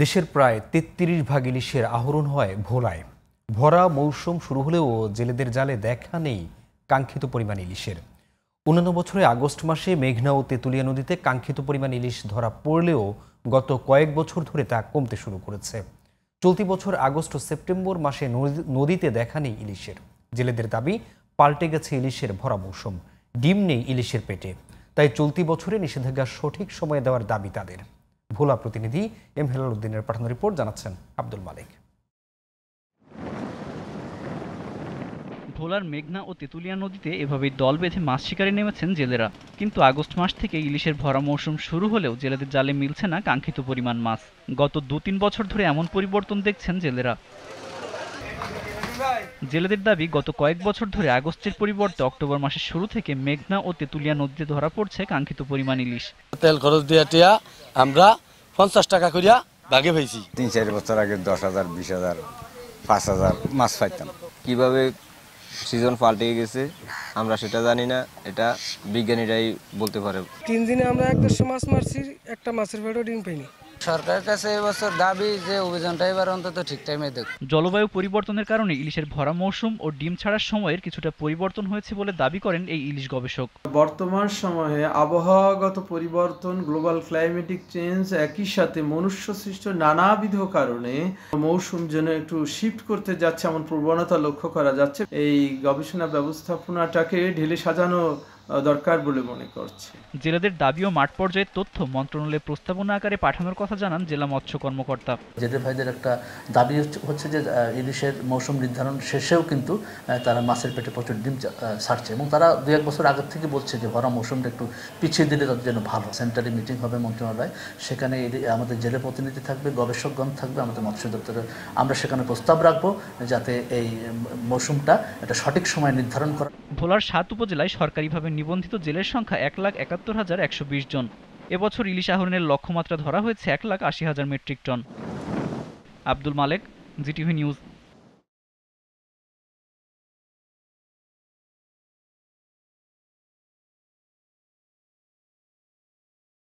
দেশের প্রায় ৩৩ ভাগ ইলিশের আহরণ হয় ভোলায়। ভরা মৌসুম শুরু হলেও জেলেদের জালে দেখা নেই কাঙ্ক্ষিত পরিমাণ ইলিশের। অন্যান্য বছরে আগস্ট মাসে মেঘনা ও তেঁতুলিয়া নদীতে কাঙ্ক্ষিত পরিমাণ ইলিশ ধরা পড়লেও গত কয়েক বছর ধরে তা কমতে শুরু করেছে। চলতি বছর আগস্ট ও সেপ্টেম্বর মাসে নদীতে দেখা নেই ইলিশের। জেলেদের দাবি, পাল্টে গেছে ইলিশের ভরা মৌসুম, ডিম নেই ইলিশের পেটে। তাই চলতি বছরে নিষেধাজ্ঞা সঠিক সময়ে দেওয়ার দাবি তাদের। ভোলা প্রতিনিধি এম হেলাল উদ্দিনের পাঠানো রিপোর্ট জানাচ্ছেন আব্দুল মালিক। ভোলার মেঘনা ও তেঁতুলিয়া নদীতে এভাবেই দল বেঁধে মাছ শিকারে নেমেছেন জেলেরা। কিন্তু আগস্ট মাস থেকে ইলিশের ভরা মৌসুম শুরু হলেও জেলেদের জালে মিলছে না কাঙ্ক্ষিত পরিমাণ মাছ। গত ২-৩ বছর ধরে এমন পরিবর্তন দেখছেন জেলেরা। জেলেদের দাবি, গত কয়েক বছর ধরে আগস্টের পরিবর্তে অক্টোবর মাসের শুরু থেকে মেঘনা ও তেঁতুলিয়া নদীতে ধরা পড়ছে কাঙ্ক্ষিত পরিমাণ ইলিশ। তেল খরচ দিয়া আমরা 50 টাকা করিয়া ভাগে পেয়েছি। ৩-৪ বছর আগে 10,000, 20,000, 5,000 মাছ পাইতাম। কিভাবে সিজন পাল্টে গেছে আমরা সেটা জানি না, এটা বিজ্ঞানীরাই বলতে পারে। 3 দিনে আমরা 1-1.5 মাছ মারছি, একটা মাছের পেটও ডিম পাইনি। সরকারের কাছে এবছর দাবি যে অভিযানটা এবার অন্তত ঠিক টাইমে দেখ। জলবায়ু পরিবর্তনের কারণে ইলিশের ভরা মৌসুম ও ডিম ছাড়ার সময়ের কিছুটা পরিবর্তন হয়েছে বলে দাবি করেন এই ইলিশ গবেষক। বর্তমান সময়ে আবহাওয়াগত পরিবর্তন, গ্লোবাল ক্লাইমেটিক চেঞ্জ, একই সাথে মনুষ্য সৃষ্ট নানাবিধ কারণে মৌসুম যেন একটু শিফট করতে যাচ্ছে এমন প্রবণতা লক্ষ্য করা যাচ্ছে। এই গবেষণা ব্যবস্থাপনাটাকে ঢেলে সাজানো দরকার বলে মনে করছে। জেলেদের দাবি ও মাঠ পর্যায়ের তথ্য মন্ত্রণালয়ে প্রস্তাবনা আকারে পাঠানোর কথা জানান জেলা মৎস্য কর্মকর্তা। জেলে ভাইদের একটা দাবি হচ্ছে যে ইলিশের মৌসুম নির্ধারণ শেষেও কিন্তু তারা মাছের পেটে প্রচুর ডিম ছাড়ছে এবং তারা 2-1 বছর আগের থেকে বলছে যে ভরা মৌসুমটা একটু পিছিয়ে দিলে তাদের জন্য ভালো। সেন্টারে মিটিং হবে মন্ত্রণালয়, সেখানে আমাদের জেলে প্রতিনিধি থাকবে, গবেষকগণ থাকবে, আমাদের মৎস্য দপ্তরের। আমরা সেখানে প্রস্তাব রাখবো যাতে এই মৌসুমটা একটা সঠিক সময় নির্ধারণ করা। ভোলার 7 উপজেলায় সরকারিভাবে নিবন্ধিত জেলের সংখ্যা 1,71,120 জন। এবছর ইলিশ আহরণের লক্ষ্যমাত্রা ধরা হয়েছে 1,80,000 মেট্রিক টন। আব্দুল মালেক, জিটিভি নিউজ।